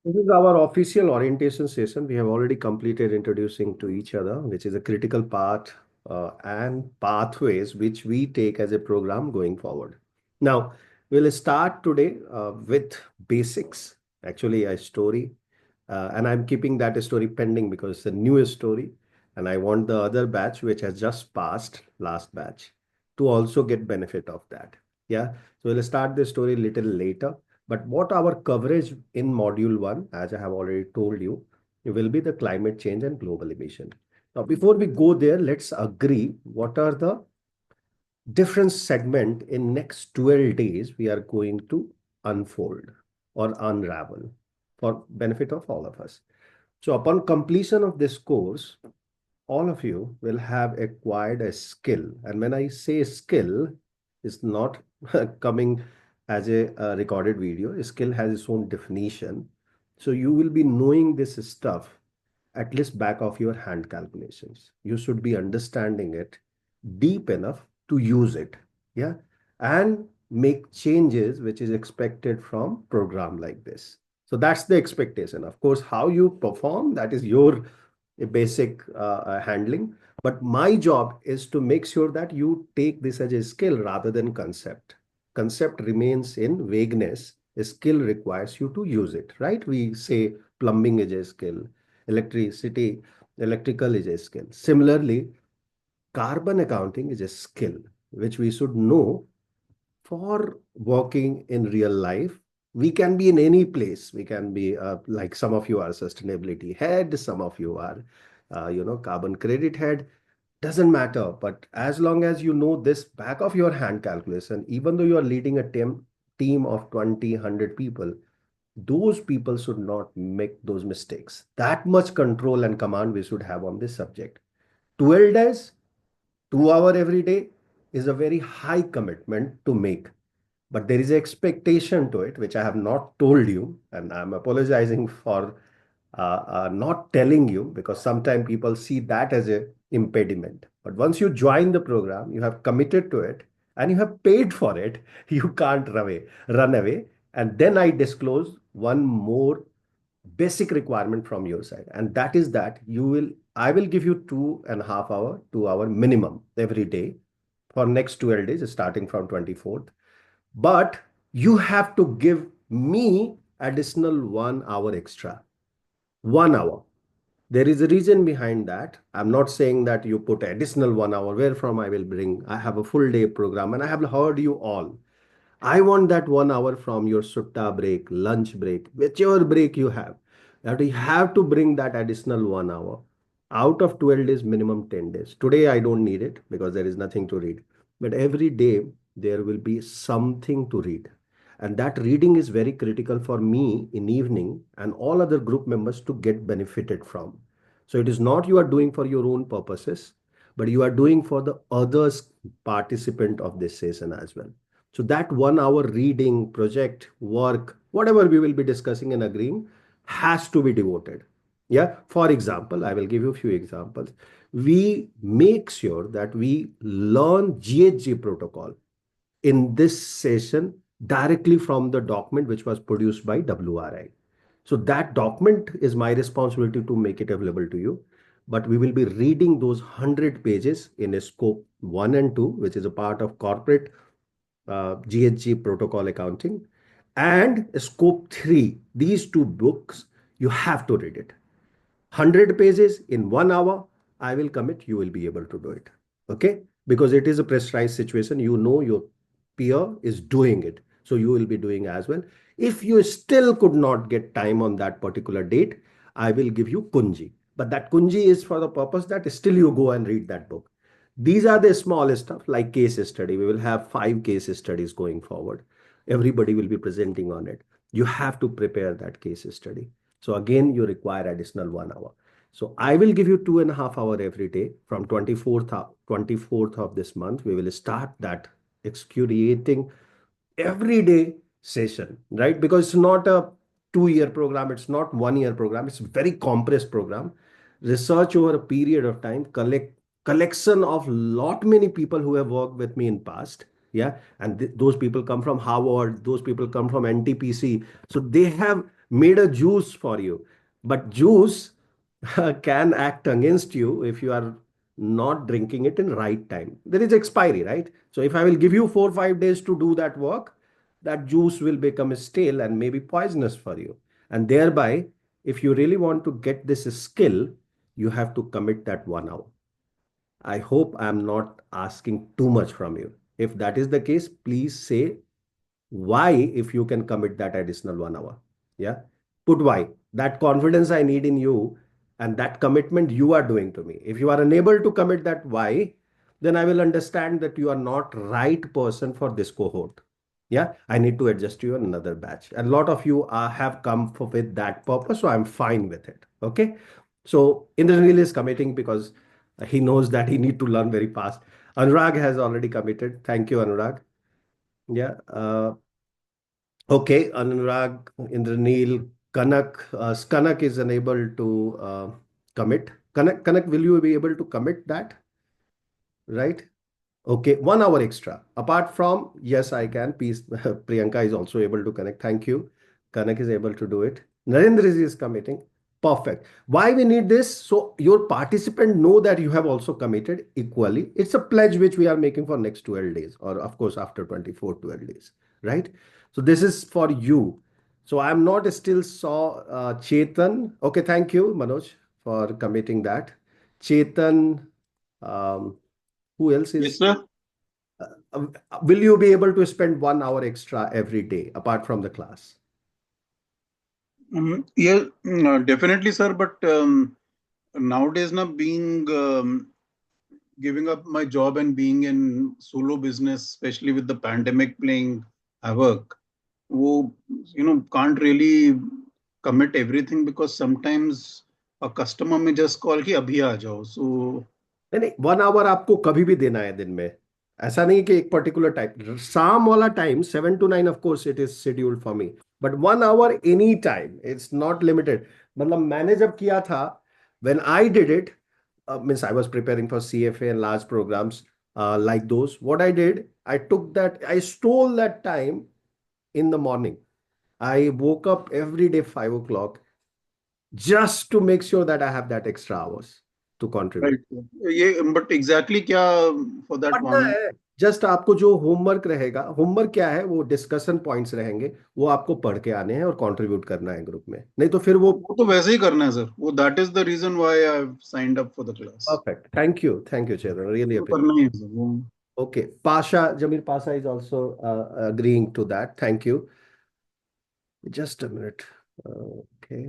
This is our official orientation session. We have already completed introducing to each other, which is a critical part and pathways which we take as a program going forward. Now, we'll start today with basics, actually a story. And I'm keeping that story pending because it's a newest story. And I want the other batch, which has just passed, last batch, to also get benefit of that. Yeah. So we'll start the story a little later. But what our coverage in module one, as I have already told you, it will be the climate change and global emission. Now, before we go there, let's agree what are the different segment in next 12 days we are going to unfold or unravel for benefit of all of us. So upon completion of this course, all of you will have acquired a skill. And when I say skill, it's not coming as a recorded video. A skill has its own definition. So you will be knowing this stuff at least back of your hand calculations. You should be understanding it deep enough to use it. Yeah. And make changes which is expected from program like this. So that's the expectation. Of course, how you perform, that is your basic handling. But my job is to make sure that you take this as a skill rather than concept. Concept remains in vagueness. A skill requires you to use it, right? We say plumbing is a skill, electricity, electrical is a skill. Similarly, carbon accounting is a skill which we should know for working in real life. We can be in any place. We can be like some of you are sustainability head, some of you are, carbon credit head. Doesn't matter. But as long as you know this back of your hand calculation, even though you are leading a team of 20, 100 people, those people should not make those mistakes. That much control and command we should have on this subject. 12 days, 2 hours every day is a very high commitment to make. But there is an expectation to it, which I have not told you, and I'm apologizing for not telling you because sometimes people see that as a impediment. But once you join the program, you have committed to it and you have paid for it, you can't run away. And then I disclose one more basic requirement from your side, and that is that I will give you 2.5 hours, 2 hour minimum every day for next 12 days, starting from 24th. But you have to give me additional 1 hour extra. 1 hour. There is a reason behind that. I'm not saying that you put additional 1 hour. Where from I will bring? I have a full day program and I have heard you all. I want that 1 hour from your sutta break, lunch break, whichever break you have. That you have to bring that additional 1 hour out of 12 days, minimum 10 days. Today, I don't need it because there is nothing to read. But every day, there will be something to read. And that reading is very critical for me in evening and all other group members to get benefited from. So it is not you are doing for your own purposes, but you are doing for the others participant of this session as well. So that 1 hour reading, project, work, whatever we will be discussing and agreeing has to be devoted. Yeah. For example, I will give you a few examples. We make sure that we learn GHG protocol in this session directly from the document which was produced by WRI. So that document is my responsibility to make it available to you. But we will be reading those 100 pages in a scope 1 and 2, which is a part of corporate GHG protocol accounting, and scope 3. These two books, you have to read it. 100 pages in 1 hour, I will commit, you will be able to do it. Okay? Because it is a pressurized situation. You know your peer is doing it. So you will be doing as well. If you still could not get time on that particular date, I will give you Kunji. But that Kunji is for the purpose that still you go and read that book. These are the small stuff like case study. We will have 5 case studies going forward. Everybody will be presenting on it. You have to prepare that case study. So again, you require additional 1 hour. So I will give you 2.5 hours every day from 24th of this month. We will start that excruciating everyday session, right? Because it's not a 2 year program. It's not 1 year program. It's a very compressed program. Research over a period of time, collection of lot many people who have worked with me in past. Yeah. And those people come from Harvard. Those people come from NTPC. So they have made a juice for you. But juice can act against you if you are not drinking it in right time. There is expiry, right? So if I will give you 4 or 5 days to do that work, that juice will become stale and maybe poisonous for you. And thereby, if you really want to get this skill, you have to commit that 1 hour. I hope I'm not asking too much from you. If that is the case, please say why, if you can commit that additional 1 hour. Yeah. Put why. That confidence I need in you and that commitment you are doing to me. If you are unable to commit that why, then I will understand that you are not right person for this cohort. Yeah. I need to adjust you in another batch. And a lot of you have come with that purpose. So I'm fine with it. Okay. So Indranil is committing because he knows that he need to learn very fast. Anurag has already committed. Thank you, Anurag. Yeah. Okay, Anurag, Indranil, Kanak is unable to commit. Kanak, will you be able to commit that? Right? Okay, 1 hour extra. Apart from, yes, I can. Peace, Priyanka is also able to connect. Thank you. Kanak is able to do it. Narendra is committing. Perfect. Why we need this? So your participant know that you have also committed equally. It's a pledge which we are making for next 12 days, or of course after 24, 12 days, right? So this is for you. So I'm not still saw Chetan. Okay, thank you, Manoj, for committing that. Chetan, um, who else Yes, is sir. will you be able to spend 1 hour extra every day apart from the class? Yeah, definitely, sir. But nowadays, now being giving up my job and being in solo business, especially with the pandemic playing havoc, who can't really commit everything because sometimes a customer may just call कि अभी आ जाओ. So नहीं नहीं, 1 our आपको कभी भी देना है दिन में. ऐसा नहीं कि एक पर्टिकुलर टाइम, शाम वाला time 7 to 9 of course it is scheduled for me, but 1 hour any time, it's not limited. मतलब मैंने जब किया था, when I did it, means I was preparing for CFA and large programs like those, what I did, I took that, I stole that time in the morning. I woke up every day 5 o'clock just to make sure that I have that extra hours to right. contribute. ये but exactly क्या for that पढ़ना one. है. Just आपको जो homework रहेगा, homework क्या है, वो डिस्कशन पॉइंट्स रहेंगे, वो आपको पढ़ के आने हैं और कंट्रीब्यूट करना है ग्रुप में, नहीं तो फिर वो. वो तो वैसे ही करना है सर. वो that is the reason why I have signed up for the class. Perfect. Thank you Chetan, really do appreciate. करना ही है सर वो. Okay, Pasha, Zameer Pasha is also agreeing to that. Thank you. Just a minute. Okay.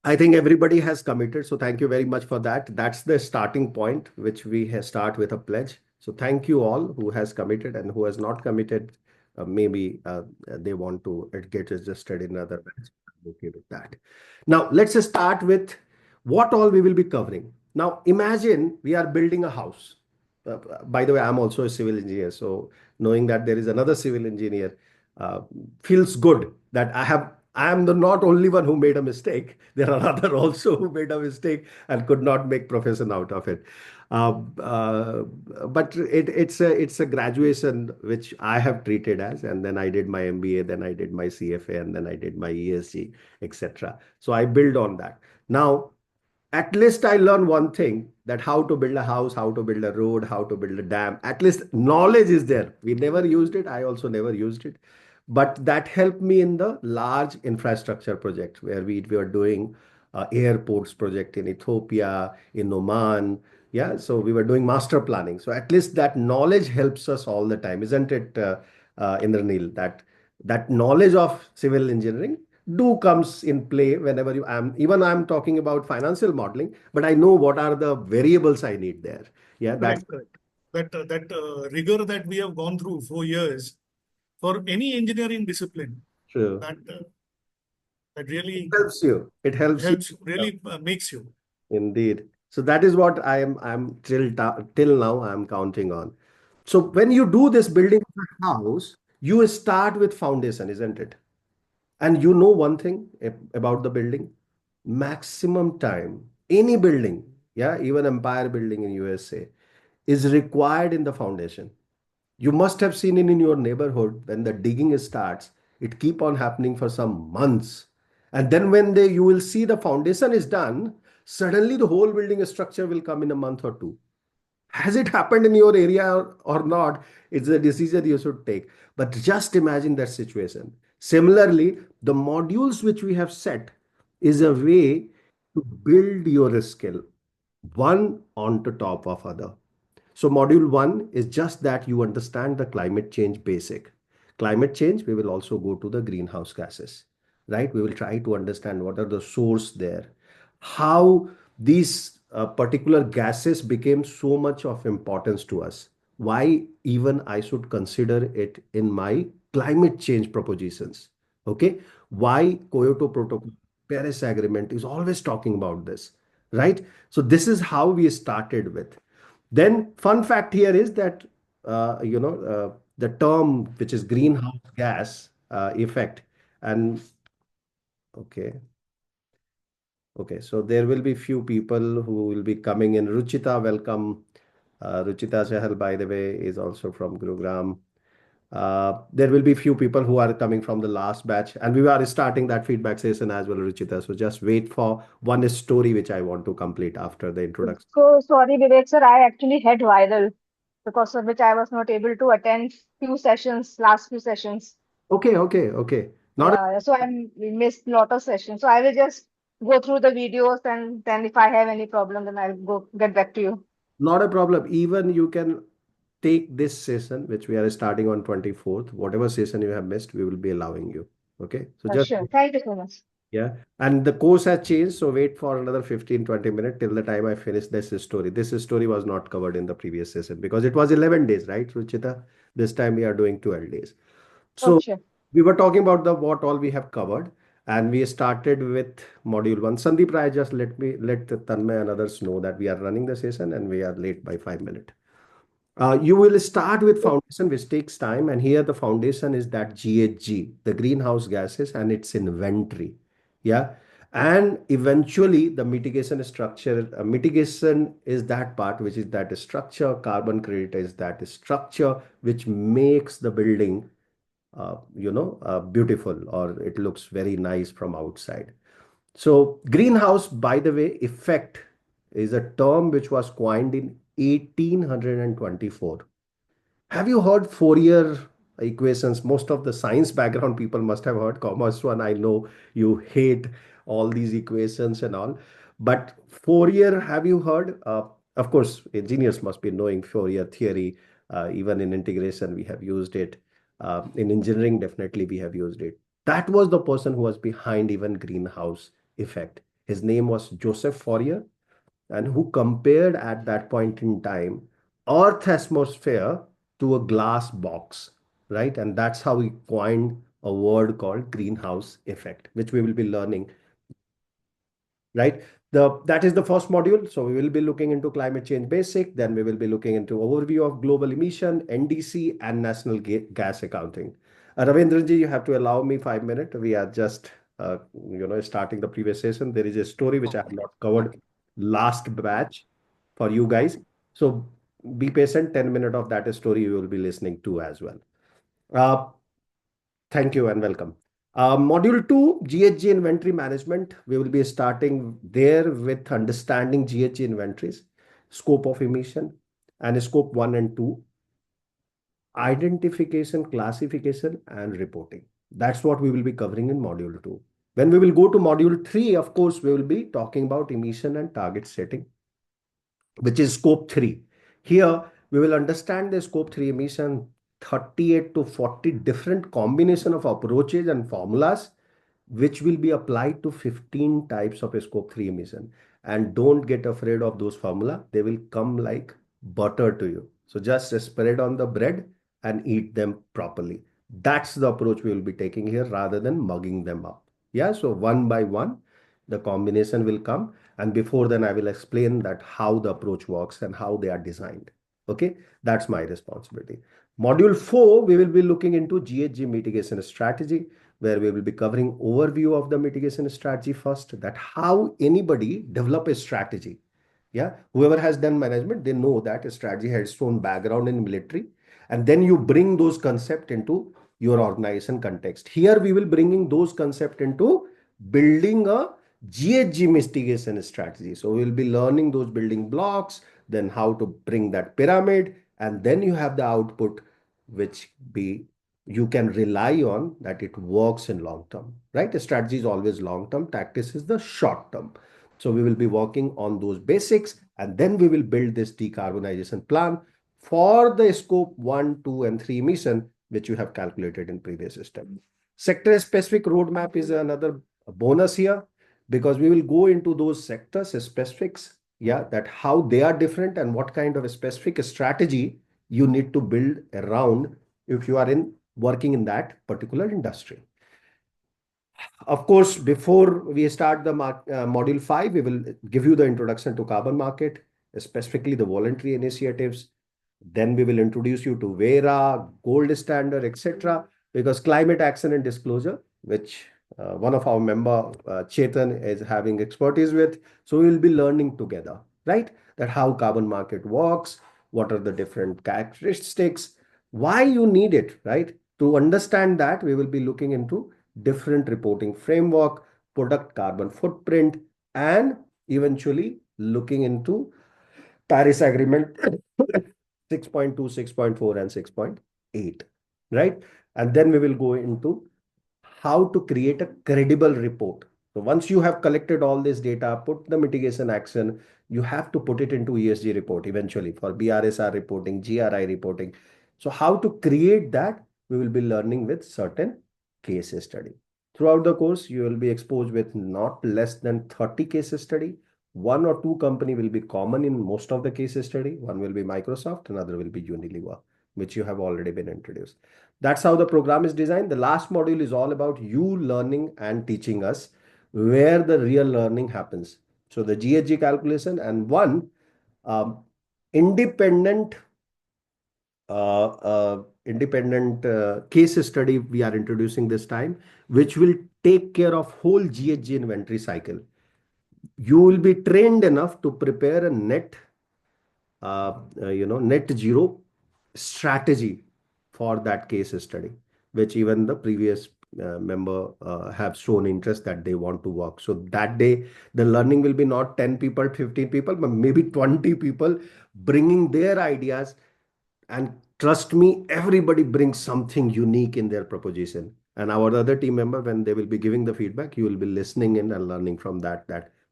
I think everybody has committed. So thank you very much for that. That's the starting point, which we start with a pledge. So thank you all who has committed, and who has not committed. Maybe they want to get registered in another batch. I'm okay with that. Now let's start with what all we will be covering. Now imagine we are building a house. By the way, I'm also a civil engineer. So knowing that there is another civil engineer uh, feels good that I am the not only one who made a mistake. There are other also who made a mistake and could not make profession out of it. Uh, uh, but it's a graduation which I have treated as, and then I did my MBA, then I did my CFA, and then I did my ESG, etc. So I build on that. Now at least I learned one thing, that how to build a house, how to build a road, how to build a dam. At least knowledge is there. We never used it. I also never used it. But that helped me in the large infrastructure projects where we were doing airports project in Ethiopia, in Oman. Yeah, so we were doing master planning. So at least that knowledge helps us all the time, isn't it, Indranil? That knowledge of civil engineering do comes in play whenever you am, even I'm talking about financial modeling, but I know what are the variables I need there. Yeah, that's Correct, correct. That rigor that we have gone through for years for any engineering discipline, true. that That really helps you. It helps you. really makes you. Indeed. So that is what I'm till now I'm counting on. So when you do this building of a house, you start with foundation, isn't it? And you know one thing about the building, maximum time, any building, yeah, even Empire Building in USA is required in the foundation. You must have seen it in your neighborhood when the digging starts, it keep on happening for some months. And then when you will see the foundation is done, suddenly the whole building structure will come in a month or two. Has it happened in your area or not? It's a decision you should take. But just imagine that situation. Similarly, the modules which we have set is a way to build your skill one on the top of other. So module one is just that you understand the climate change basic. Climate change, we will also go to the greenhouse gases, right? We will try to understand what are the source there, how these particular gases became so much of importance to us, why even I should consider it in my climate change propositions. Okay, why Kyoto Protocol, Paris Agreement is always talking about this, right? So this is how we started with. Then, fun fact here is that the term which is greenhouse gas effect, and okay, okay, so there will be few people who will be coming in. Ruchita, welcome. Ruchita Chahal, by the way, is also from Gurugram. There will be few people who are coming from the last batch, and we are starting that feedback session as well, Ruchita. So just wait for one story which I want to complete after the introduction. So sorry, Vivek sir, I actually had viral because of which I was not able to attend last few sessions. Okay, okay, okay. Not a, Yeah, so I missed lot of sessions. So I will just go through the videos and then if I have any problem, then I'll go get back to you. not a problem. Even you can take this session, which we are starting on 24th. Whatever session you have missed, we will be allowing you. Okay. So just, Sure. Thank you so much. yeah. And the course has changed. So wait for another 15-20 minutes till the time I finish this story. This story was not covered in the previous session because it was 11 days, right, Ruchita? This time we are doing 12 days. So Sure. we were talking about the what all we have covered, and we started with module one. Sandeep Rai, just let Tanmay and others know that we are running the session and we are late by 5 minutes. You will start with foundation, which takes time, and here the foundation is that GHG, the greenhouse gases, and its inventory. Yeah. And eventually, the mitigation structure, mitigation is that part which is that structure, carbon credit is that structure which makes the building beautiful, or it looks very nice from outside. So greenhouse, by the way, effect is a term which was coined in 1824. Have you heard Fourier equations? Most of the science background people must have heard. Commerce one, I know you hate all these equations and all. But Fourier, have you heard? Of course, engineers must be knowing Fourier theory. Even in integration, we have used it. In engineering, definitely we have used it. That was the person who was behind even greenhouse effect. His name was Joseph Fourier, and who compared at that point in time Earth atmosphere to a glass box, right? And that's how we coined a word called greenhouse effect, which we will be learning, right? That is the first module. So we will be looking into climate change basic, then we will be looking into overview of global emission, NDC, and national gas accounting. Ravindranji, you have to allow me 5 minutes. We are just starting the previous session. There is a story which I have not covered last batch for you guys. So be patient. 10 minutes of that story you will be listening to as well. Uh, Thank you and welcome. Module 2, GHG inventory management. We will be starting there with understanding GHG inventories, scope of emission, and scope 1 and 2, identification, classification, and reporting. That's what we will be covering in module 2. When we will go to module 3, of course, we will be talking about emission and target setting, which is scope 3. Here, we will understand the scope 3 emission, 38 to 40 different combination of approaches and formulas, which will be applied to 15 types of scope 3 emission. And don't get afraid of those formula. They will come like butter to you. So just spread on the bread and eat them properly. That's the approach we will be taking here rather than mugging them up. Yeah, so one by one, the combination will come. And before then, I will explain that how the approach works and how they are designed. Okay, that's my responsibility. Module 4, we will be looking into GHG mitigation strategy, where we will be covering overview of the mitigation strategy first, that how anybody develop a strategy. Yeah, whoever has done management, they know that a strategy has its own background in military, and then you bring those concepts into your organization context. Here we will bringing those concepts into building a GHG mitigation strategy. So we will be learning those building blocks, then how to bring that pyramid, and then you have the output which be you can rely on that it works in long term, right? A strategy is always long term, tactics is the short term. So we will be working on those basics, and then we will build this decarbonization plan for the scope 1, 2, and 3 emission, which you have calculated in previous step. Sector specific roadmap is another bonus here, because we will go into those sectors specifics, yeah, that how they are different and what kind of a specific strategy you need to build around if you are in working in that particular industry. Of course, before we start the module 5, we will give you the introduction to carbon market, specifically the voluntary initiatives. Then we will introduce you to VERA, gold standard, etc. Because climate action and disclosure, which one of our member, Chetan, is having expertise with. So we will be learning together, right? That how carbon market works, what are the different characteristics, why you need it, right? To understand that, we will be looking into different reporting framework, product carbon footprint, and eventually looking into Paris Agreement 6.2, 6.4, and 6.8, right? And then we will go into how to create a credible report. So once you have collected all this data, put the mitigation action, you have to put it into ESG report eventually for BRSR reporting, GRI reporting. So how to create that, we will be learning with certain case study. Throughout the course, you will be exposed with not less than 30 case study. One or two company will be common in most of the case study. One will be Microsoft, another will be Unilever, which you have already been introduced. That's how the program is designed. The last module is all about you learning and teaching us where the real learning happens. So the GHG calculation and one independent case study we are introducing this time, which will take care of whole GHG inventory cycle. You will be trained enough to prepare a net zero strategy for that case study, which even the previous member have shown interest that they want to work. So that day, the learning will be not 10 people, 15 people, but maybe 20 people bringing their ideas. And trust me, everybody brings something unique in their proposition. And our other team member, when they will be giving the feedback, you will be listening in and learning from that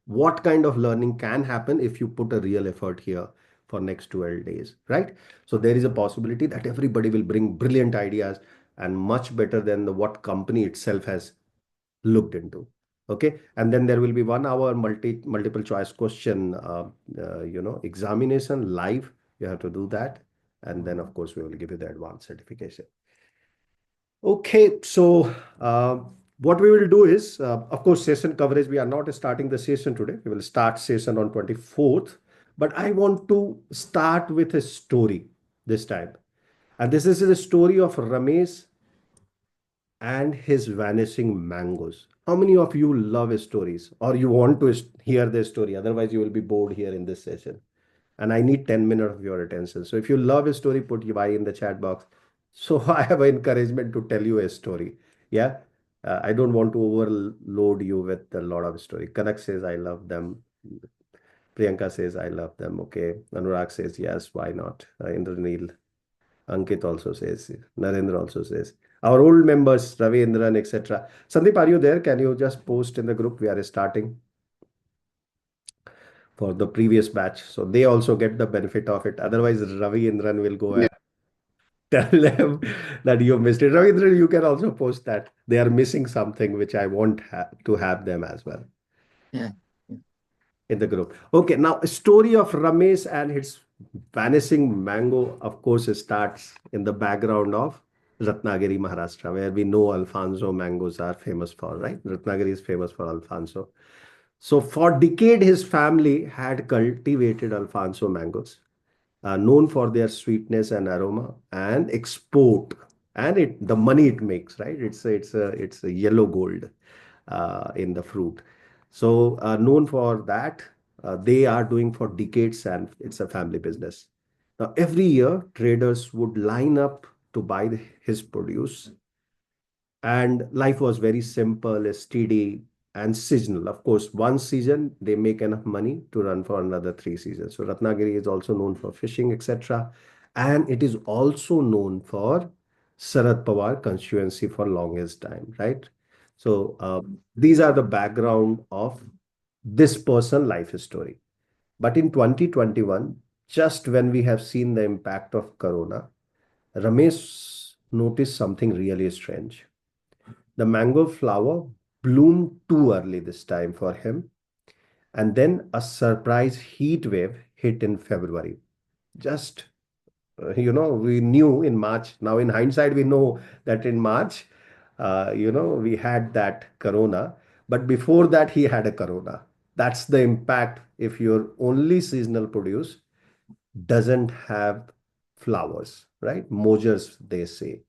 what kind of learning can happen if you put a real effort here for next 12 days, right? So there is a possibility that everybody will bring brilliant ideas and much better than the what company itself has looked into. Okay, and then there will be 1 hour multiple choice question examination live. You have to do that, and then of course we will give you the advanced certification. Okay, so what we will do is, of course, session coverage, we are not starting the session today. We will start session on 24th, but I want to start with a story this time. And this is the story of Ramesh and his vanishing mangoes. How many of you love stories or you want to hear the story? Otherwise, you will be bored here in this session. And I need 10 minutes of your attention. So if you love a story, put Y in the chat box. So I have an encouragement to tell you a story. Yeah. I don't want to overload you with a lot of story. Kanak says, I love them. Priyanka says, I love them. Okay. Anurag says, yes, why not? Indranil. Ankit also says, Narendra also says. Our old members, Ravi Indran, etc. Sandeep, are you there? Can you just post in the group? We are starting for the previous batch. So they also get the benefit of it. Otherwise, Ravi Indran will go and tell them that you missed it. Ravi Indran, you can also post that. They are missing something which I want to have them as well. Yeah. In the group. Okay, now a story of Ramesh and his vanishing mango, of course, starts in the background of Ratnagiri, Maharashtra, where we know Alfonso mangoes are famous for, right? Ratnagiri is famous for Alfonso. So for decade, his family had cultivated Alfonso mangoes, known for their sweetness and aroma, and export, and the money it makes, right? It's a yellow gold in the fruit. So known for that, they are doing for decades, and it's a family business. Now every year, traders would line up to buy his produce, and life was very simple, steady, and seasonal. Of course, one season they make enough money to run for another 3 seasons. So Ratnagiri is also known for fishing, etc., and it is also known for Sharad Pawar constituency for longest time, right? So these are the background of this person life story. But in 2021, just when we have seen the impact of Corona, Ramesh noticed something really strange. The mango flower bloomed too early this time for him, and then a surprise heat wave hit in February. Just, we knew in March. Now, in hindsight, we know that in March, we had that corona, but before that, he had a corona. That's the impact if your only seasonal produce doesn't have flowers, right? Mojers, they say.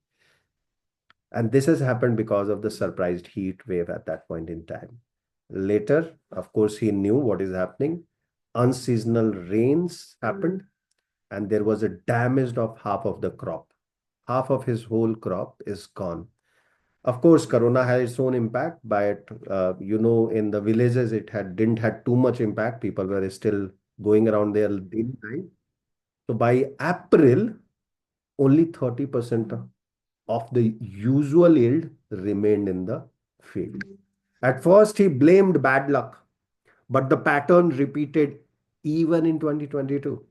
And this has happened because of the surprised heat wave at that point in time. Later, of course, he knew what is happening. Unseasonal rains happened, and there was a damage of half of the crop. Half of his whole crop is gone. Of course, Corona had its own impact, but in the villages it didn't had too much impact. People were still going around their daily life. So by April, only 30% of the usual yield remained in the field. At first, he blamed bad luck, but the pattern repeated even in 2022,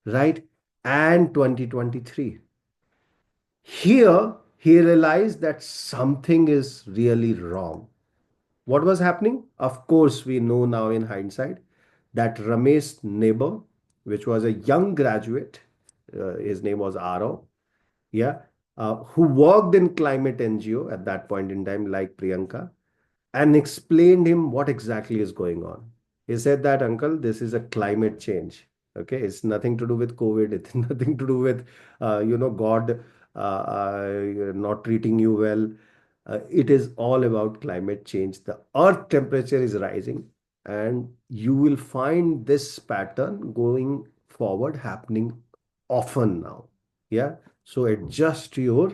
right? And 2023. Here, he realized that something is really wrong. What was happening? Of course, we know now in hindsight that Ramesh's neighbor, which was a young graduate, his name was Aro, yeah, who worked in climate NGO at that point in time, like Priyanka, and explained him what exactly is going on. He said that, Uncle, this is a climate change. Okay, it's nothing to do with COVID. It's nothing to do with, God not treating you well. It is all about climate change. The earth temperature is rising, and you will find this pattern going forward happening often now. Yeah. So adjust your,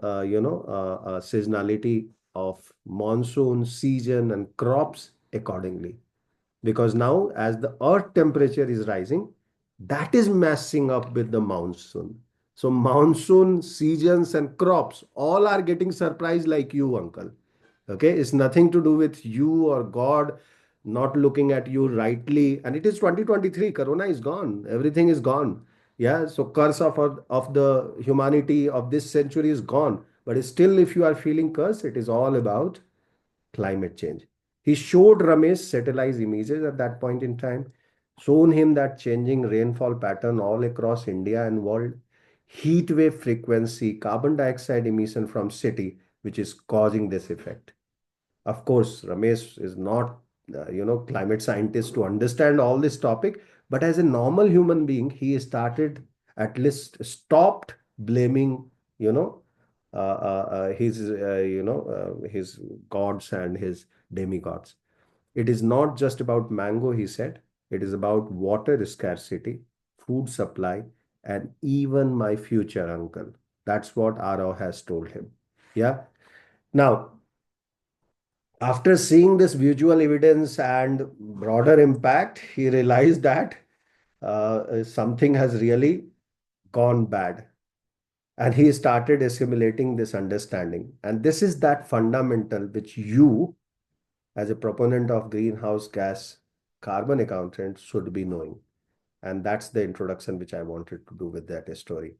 seasonality of monsoon, season, and crops accordingly. Because now, as the earth temperature is rising, that is messing up with the monsoon. So, monsoon, seasons, and crops all are getting surprised like you, uncle. Okay, it's nothing to do with you or God not looking at you rightly. And it is 2023. Corona is gone. Everything is gone. Yeah. So curse of the humanity of this century is gone. But still, if you are feeling cursed, it is all about climate change. He showed Ramesh satellite images at that point in time, shown him that changing rainfall pattern all across India and world, heat wave frequency, carbon dioxide emission from city, which is causing this effect. Of course, Ramesh is not, climate scientist to understand all this topic, but as a normal human being, he started at least stopped blaming, you know, his gods and his demigods. It is not just about mango, he said. It is about water scarcity, food supply, and even my future uncle. That's what Arrow has told him. Yeah. Now, after seeing this visual evidence and broader impact, he realized that something has really gone bad. And he started assimilating this understanding. And this is that fundamental which you, as a proponent of greenhouse gas carbon accountant, should be knowing. And that's the introduction which I wanted to do with that story.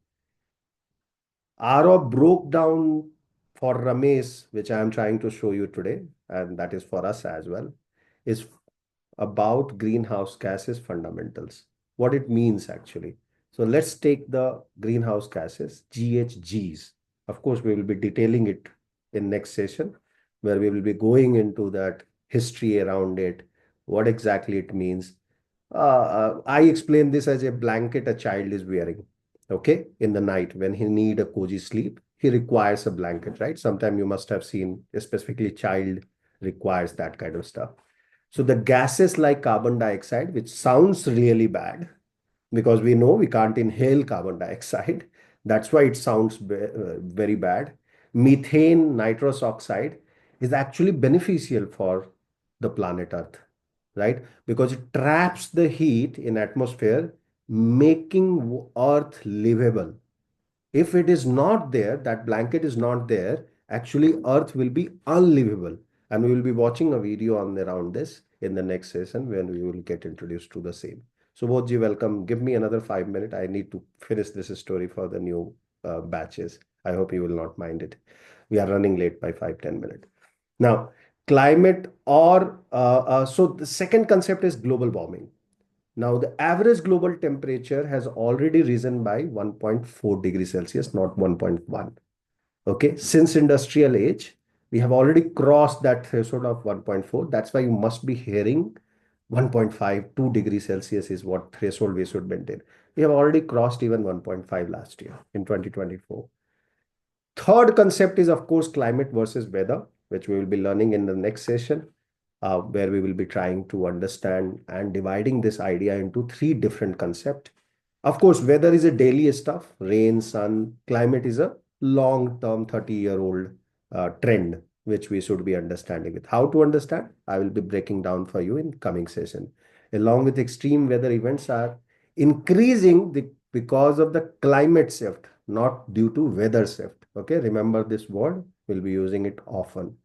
Aro broke down for Ramesh, which I am trying to show you today, and that is for us as well, is about greenhouse gases fundamentals, what it means actually. So let's take the greenhouse gases, GHGs. Of course, we will be detailing it in next session, where we will be going into that history around it, what exactly it means. I explain this as a blanket a child is wearing. Okay, in the night when he need a cozy sleep, he requires a blanket, right? Sometime you must have seen, specifically child requires that kind of stuff. So the gases like carbon dioxide, which sounds really bad, because we know we can't inhale carbon dioxide. That's why it sounds very bad. Methane, nitrous oxide is actually beneficial for the planet Earth, right? Because it traps the heat in atmosphere, making Earth livable. If it is not there, that blanket is not there, actually Earth will be unlivable. And we will be watching a video on around this in the next session when we will get introduced to the same. Subodhji, welcome. Give me another 5 minutes. I need to finish this story for the new batches. I hope you will not mind it. We are running late by 5-10 minutes. Now, climate so the second concept is global warming. Now, the average global temperature has already risen by 1.4 degrees Celsius, not 1.1. Okay, since industrial age, we have already crossed that threshold of 1.4. That's why you must be hearing 1.5, 2 degrees Celsius is what threshold we should maintain. We have already crossed even 1.5 last year in 2024. Third concept is, of course, climate versus weather, which we will be learning in the next session, where we will be trying to understand and dividing this idea into three different concepts. Of course, weather is a daily stuff, rain, sun. Climate is a long-term 30-year-old trend, which we should be understanding it. How to understand? I will be breaking down for you in coming session. Along with extreme weather events are increasing because of the climate shift, not due to weather shift. Okay, remember this word, we'll be using it often.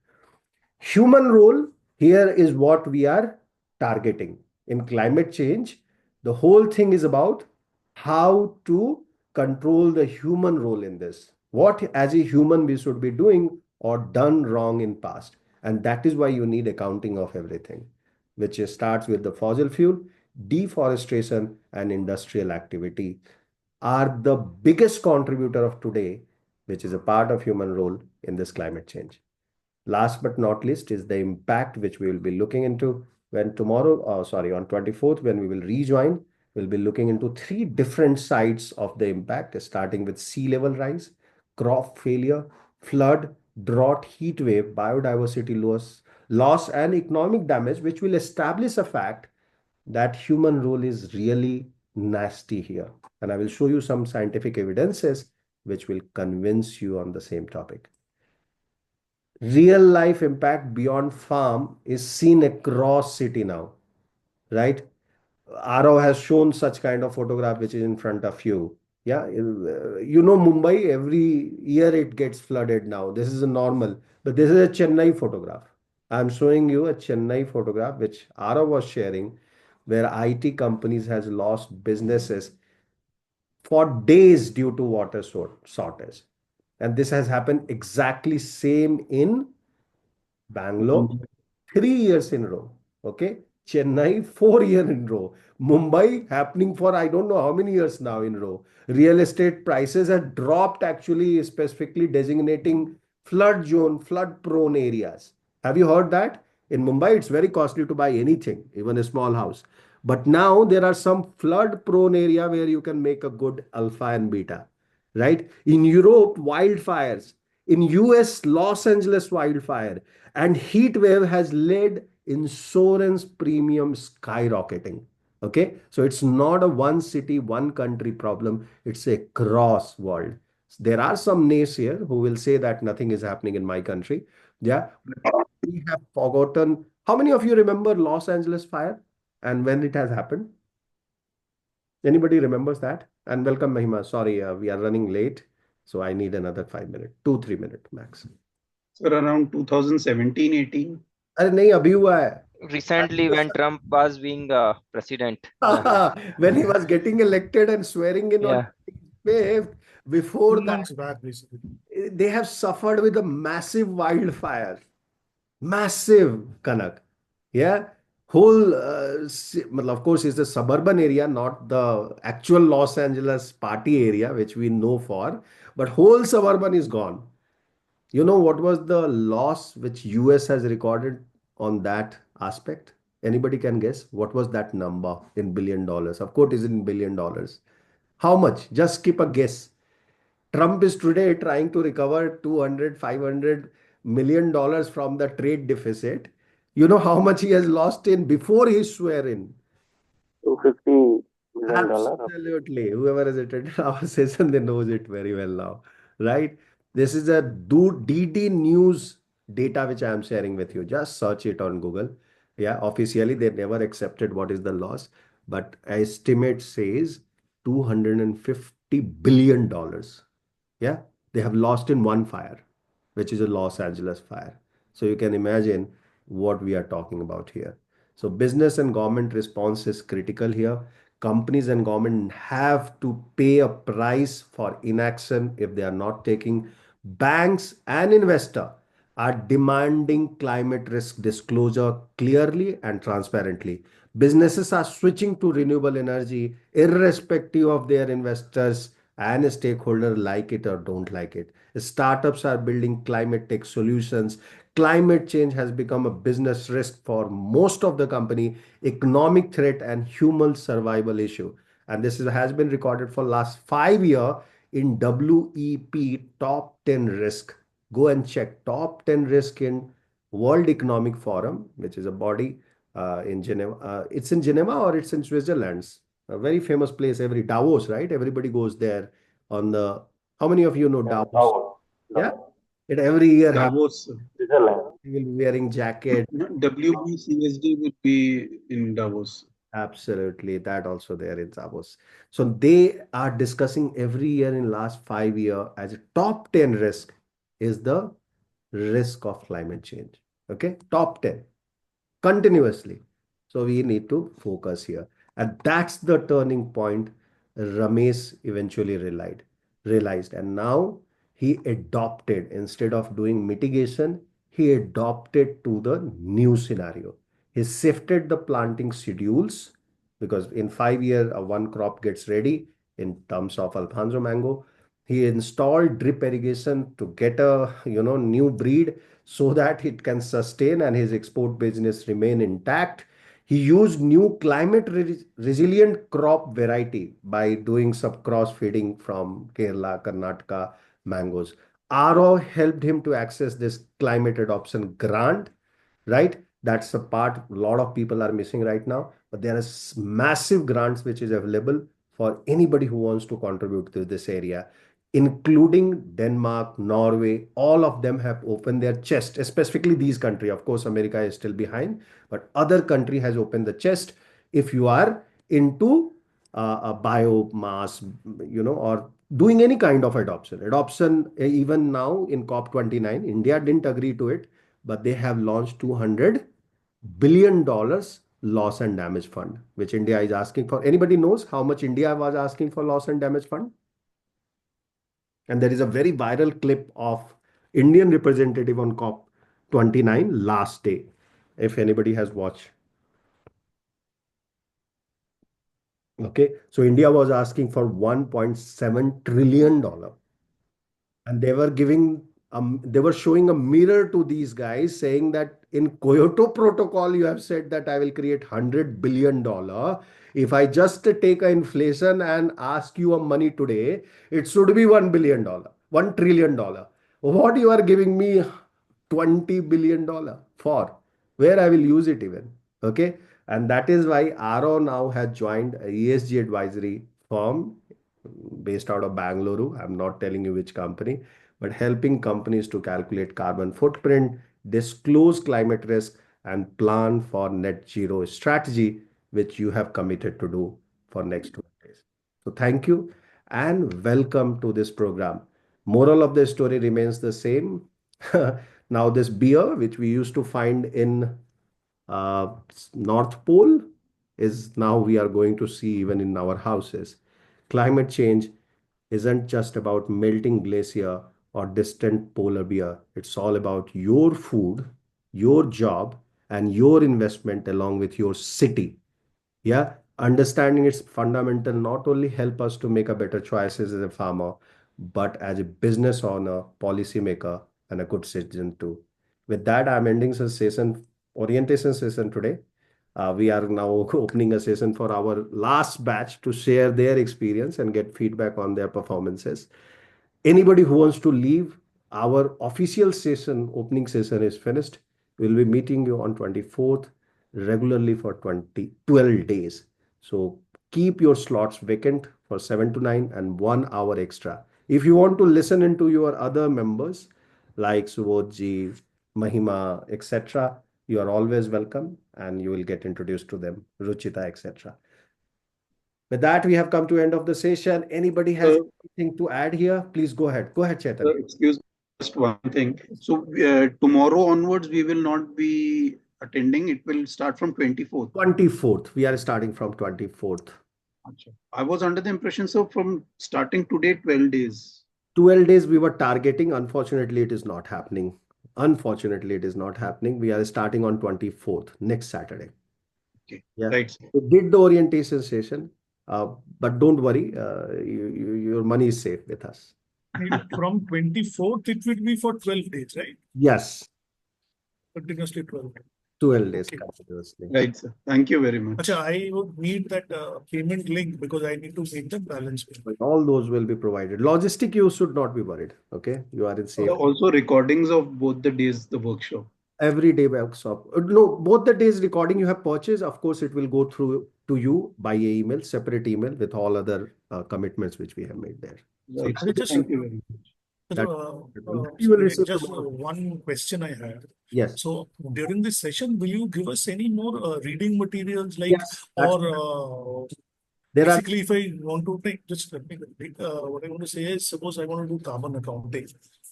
Human role here is what we are targeting. In climate change, the whole thing is about how to control the human role in this. What as a human we should be doing or done wrong in past. And that is why you need accounting of everything, which starts with the fossil fuel, deforestation, and industrial activity are the biggest contributor of today, which is a part of human role in this climate change. Last but not least is the impact, which we will be looking into when tomorrow, on 24th, when we will rejoin, we'll be looking into three different sides of the impact, starting with sea level rise, crop failure, flood, drought, heat wave, biodiversity loss, and economic damage, which will establish a fact that human role is really nasty here. And I will show you some scientific evidences which will convince you on the same topic. Real life impact beyond farm is seen across city now, right? Arav has shown such kind of photograph which is in front of you. Yeah, Mumbai, every year it gets flooded now. This is a normal, but this is a Chennai photograph. I'm showing you a Chennai photograph which Arav was sharing, where IT companies has lost businesses for days due to water shortage. And this has happened exactly same in Bangalore, 3 years in a row. Okay. Chennai, 4 years in a row. Mumbai happening for I don't know how many years now in a row. Real estate prices have dropped, actually, specifically designating flood zone, flood prone areas. Have you heard that? In Mumbai, it's very costly to buy anything, even a small house. But now there are some flood prone area where you can make a good alpha and beta, right? In Europe, wildfires. In US, Los Angeles wildfire and heat wave has led insurance premium skyrocketing. Okay, so it's not a one city, one country problem, it's a cross world. There are some naysayers who will say that nothing is happening in my country. Yeah, we have forgotten. How many of you remember Los Angeles fire and when it has happened? Anybody remembers that? And welcome, Mahima. Sorry, we are running late, so I need another 5 minutes, 2-3 minutes max. Sir, around 2017-18. अरे नहीं अभी हुआ है. Recently, when Trump was being president. When he was getting elected and swearing in on Yeah. 5th, before 2 that, months back, basically. they have suffered with a massive wildfire. Massive, Kanak. Yeah. whole, of course, is the suburban area, not the actual Los Angeles party area, which we know for, but whole suburban is gone. You know what was the loss which US has recorded on that aspect? Anybody can guess what was that number in billion dollars? Of course, it is in billion dollars. How much? Just skip a guess. Trump is today trying to recover 200, $500 million from the trade deficit. You know how much he has lost in before he swear in? $250 million. Absolutely. Whoever has attended our session, they knows it very well now, right? This is a DD News data which I am sharing with you. Just search it on Google. Yeah, officially they never accepted what is the loss, but estimate says $250 billion. Yeah, they have lost in one fire, which is a Los Angeles fire. So you can imagine what we are talking about here. So business and government response is critical here. Companies and government have to pay a price for inaction if they are not taking. Banks and investor are demanding climate risk disclosure clearly and transparently. Businesses are switching to renewable energy irrespective of their investors and stakeholder like it or don't like it. Startups are building climate tech solutions. Climate change has become a business risk for most of the company, economic threat and human survival issue. And has been recorded for last 5 years in WEP top 10 risk. Go and check top 10 risk in World Economic Forum, which is a body in Geneva. It's in Geneva or it's in Switzerland, a very famous place. Every Davos, right? Everybody goes there on the. How many of you know Yeah, Davos? Davos. Yeah, Davos. it every year happens. Davos, Switzerland. You will be wearing jacket. WBCSD will be in Davos. Absolutely, that also there in Davos. So they are discussing every year in last 5 years as a top 10 risk is the risk of climate change. Okay, top 10 continuously. So we need to focus here. And that's the turning point Ramesh eventually realized. And now he adopted, instead of doing mitigation, he adopted to the new scenario. He shifted the planting schedules because in 5 years, one crop gets ready in terms of Alfonso mango. He installed drip irrigation to get a new breed so that it can sustain and his export business remain intact. He used new climate resilient crop variety by doing some cross feeding from Kerala, Karnataka mangoes. RO helped him to access this climate adoption grant, right? That's the part a lot of people are missing right now. But there is massive grants which is available for anybody who wants to contribute to this area, including Denmark, Norway. All of them have opened their chest, specifically these countries. Of course, America is still behind, but other country has opened the chest. If you are into a biomass, or doing any kind of adoption, even now in COP29, India didn't agree to it, but they have launched $200 billion loss and damage fund, which India is asking for. Anybody knows how much India was asking for loss and damage fund? And there is a very viral clip of Indian representative on COP29 last day, if anybody has watched. Okay, so India was asking for $1.7 trillion, and they were showing a mirror to these guys saying that in Kyoto protocol you have said that I will create $100 billion. If I just take a inflation and ask you a money today, it should be $1 billion, $1 trillion. What you are giving me $20 billion for? Where I will use it even? Okay, and that is why RO now has joined a ESG advisory firm based out of Bangalore. I'm not telling you which company, but helping companies to calculate carbon footprint, disclose climate risk, and plan for net zero strategy, which you have committed to do for next 2 days. So thank you and welcome to this program. Moral of the story remains the same. Now this beer, which we used to find in uh, North Pole, is now we are going to see even in our houses. Climate change isn't just about melting glacier or distant polar bear. It's all about your food, your job, and your investment along with your city. Yeah, understanding its fundamental not only help us to make a better choices as a farmer, but as a business owner, policymaker, and a good citizen too. With that, I'm ending the session, orientation session today. We are now opening a session for our last batch to share their experience and get feedback on their performances. Anybody who wants to leave, our official session, opening session is finished. We'll be meeting you on 24th regularly for 12 days. So keep your slots vacant for 7 to 9 and 1 hour extra. If you want to listen into your other members like Subodhji, Mahima, etc., you are always welcome and you will get introduced to them, Ruchita, etc. With that, we have come to end of the session. Anybody has anything to add here? Please go ahead. Go ahead, Chetan. Excuse me, just one thing. So tomorrow onwards, we will not be attending. It will start from 24th. 24th. We are starting from 24th. I was under the impression, so from starting today, 12 days. 12 days we were targeting. Unfortunately, it is not happening. Unfortunately, it is not happening. We are starting on 24th, next Saturday. Okay. Yeah. Right. We did the orientation session, but don't worry, your money is safe with us. From 24th, it will be for 12 days, right? Yes, Continuously 12 days. 12 days Okay. continuously. Right, sir. Thank you very much. Acha, I would need that payment link because I need to make the balance payment. But all those will be provided. Logistic, you should not be worried. Okay, you are in safe. Also recordings of both the days, the workshop. Every day workshop. No, both the days recording you have purchased, of course, it will go through to you by email, separate email with all other commitments which we have made there. Right. So I just, Thank you very much. you will receive just tomorrow. one question I had. Yes. So during this session, will you give us any more reading materials like, Yes, or there are basically if I want to take, just let me, what I want to say is, suppose I want to do carbon accounting,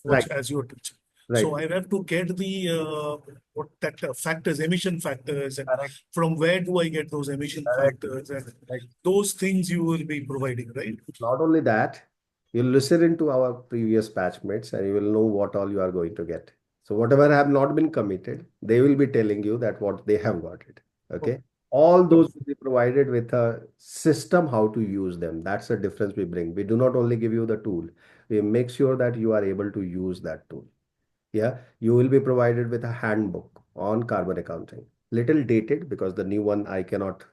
right, as your teacher. right. So I have to get the what that factors, emission factors, and Correct. from where do I get those emission Correct. factors, and Correct. those things you will be providing, right? Not only that, you'll listen into our previous batchmates and you will know what all you are going to get. So whatever have not been committed, they will be telling you that what they have got it. Okay. All those will be provided with a system how to use them. That's the difference we bring. We do not only give you the tool, we make sure that you are able to use that tool. Yeah, you will be provided with a handbook on carbon accounting. Little dated because the new one I cannot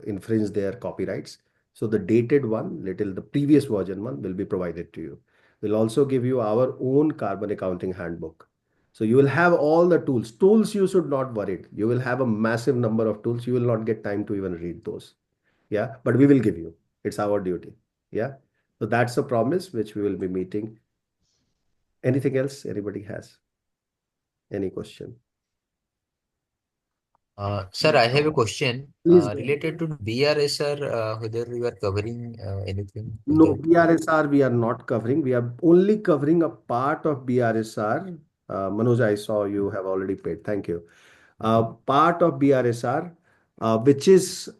infringe their copyrights. So the dated one, the previous version one will be provided to you. We'll also give you our own carbon accounting handbook. So you will have all the tools. Tools you should not worry. You will have a massive number of tools. You will not get time to even read those. Yeah, but we will give you. It's our duty. Yeah. So that's a promise which we will be meeting. Anything else anybody has? Any question? Sir, I have a question Please. related to BRSR, whether you are covering anything. in No, that. BRSR we are not covering. We are only covering a part of BRSR. Manoj, I saw you have already paid. Thank you. Part of BRSR, which is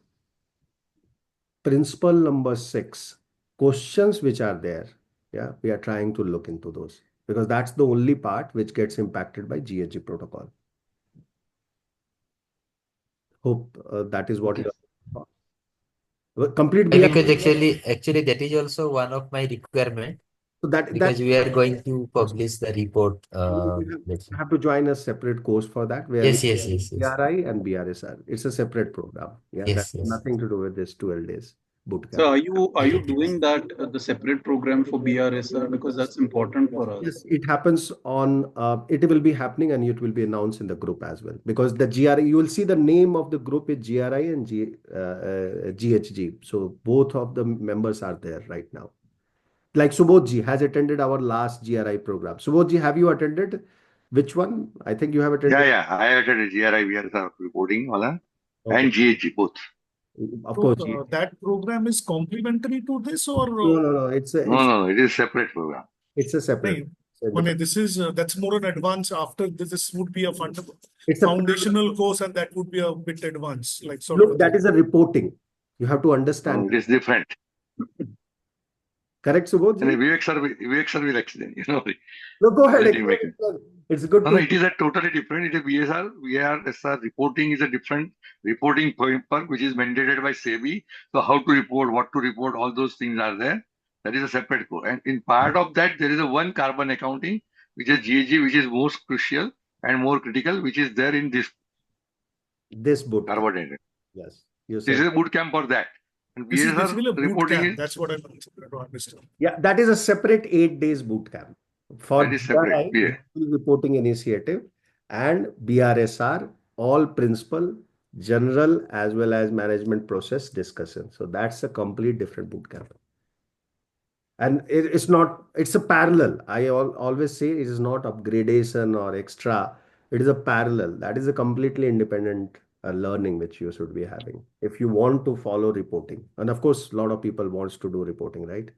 principle number 6, questions which are there. Yeah, we are trying to look into those because that's the only part which gets impacted by GHG protocol. Hope that is what you are. Complete Yeah, BRSR. because actually that is also one of my requirement So that because we are going to publish the report. you have to join a separate course for that where Yes, we yes, yes, yes. BRI and BRSR. It's a separate program. Yeah, Yes, that's yes. nothing to do with this 12 days bootcamp. So are you doing that the separate program for BRSR because that's important for us? Yes, it happens on. It will be happening and it will be announced in the group as well because the GRI. You will see the name of the group is GRI and GHG. So both of the members are there right now. Like Subodhji has attended our last GRI program. Subodhji, have you attended? Which one? I think you have attended. Yeah, I attended GRI, we are reporting, wala, Okay. and GHG both. Of So course. that program is complementary to this, or No. No, it is separate program. It's a separate. this is that's more an advance. After this would be a It's a foundational course, and that would be a bit advanced, like sort Look, of. that is a reporting. You have to No, understand. it is different. Correct, And Subodhji? Vivek sir will explain, No, go ahead. Let him make it. It's good No, to no, it is a totally different. It is BSR. VRSR reporting is a different reporting framework which is mandated by SEBI. So how to report, what to report, all those things are there. That is a separate core. And in part of that, there is a one carbon accounting, which is GHG, which is most crucial and more critical, which is there in this this boot camp. carbon data. Yes, you This is said. a boot camp for that. And This is BSR basically a boot reporting camp. is That's what I'm trying to understand. Yeah, that is a separate 8 days boot camp for that is separate. GRI, Yeah. Global Reporting Initiative, and BRSR, all principal, general, as well as management process discussion. So that's a complete different boot camp. And it's not, it's a parallel. I always say it is not upgradation or extra. It is a parallel. That is a completely independent learning which you should be having if you want to follow reporting. And of course, a lot of people wants to do reporting, right?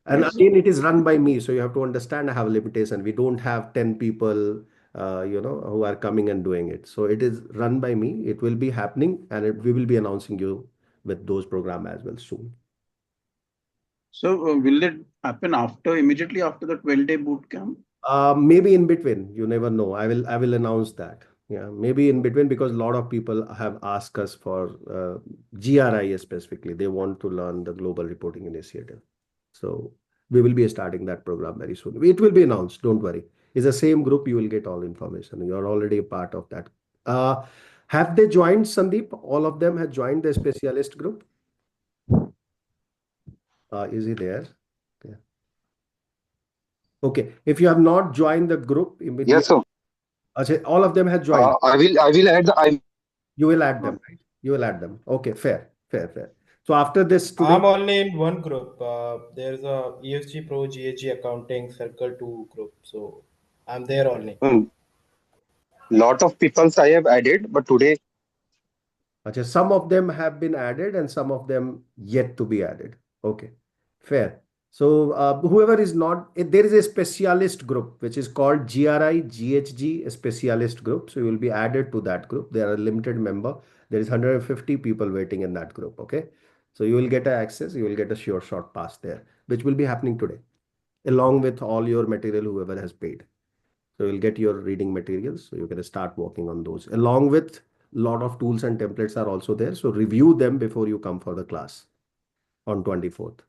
And Yes. again, it is run by me. So you have to understand I have a limitation. We don't have 10 people, who are coming and doing it. So it is run by me. It will be happening and we will be announcing you with those program as well soon. So will it happen immediately after the 12-day boot camp? Maybe in between, you never know. I will announce that. Yeah, maybe in between because a lot of people have asked us for GRI specifically. They want to learn the Global Reporting Initiative. So we will be starting that program very soon. It will be announced. Don't worry. It's the same group. You will get all information. You're already a part of that. Have they joined, Sandeep? All of them have joined the specialist group. Is he there? Yeah. Okay. If you have not joined the group immediately, Yes, sir. all of them have joined. I will add the. You will add them, right? You will add them. Okay, fair, fair, fair. So after this today, I'm only in one group. There's a ESGPro GHG accounting circle 2 group. So I'm there only. Lot of peoples I have added, but today some of them have been added and some of them yet to be added. Okay, fair. So whoever is not, there is a specialist group which is called GRI GHG specialist group. So you will be added to that group. They are a limited member. There is 150 people waiting in that group. Okay, so you will get access. You will get a sure short pass there, which will be happening today, along with all your material. Whoever has paid, so you'll get your reading materials. So you can start working on those, along with lot of tools and templates are also there. So review them before you come for the class on 24th.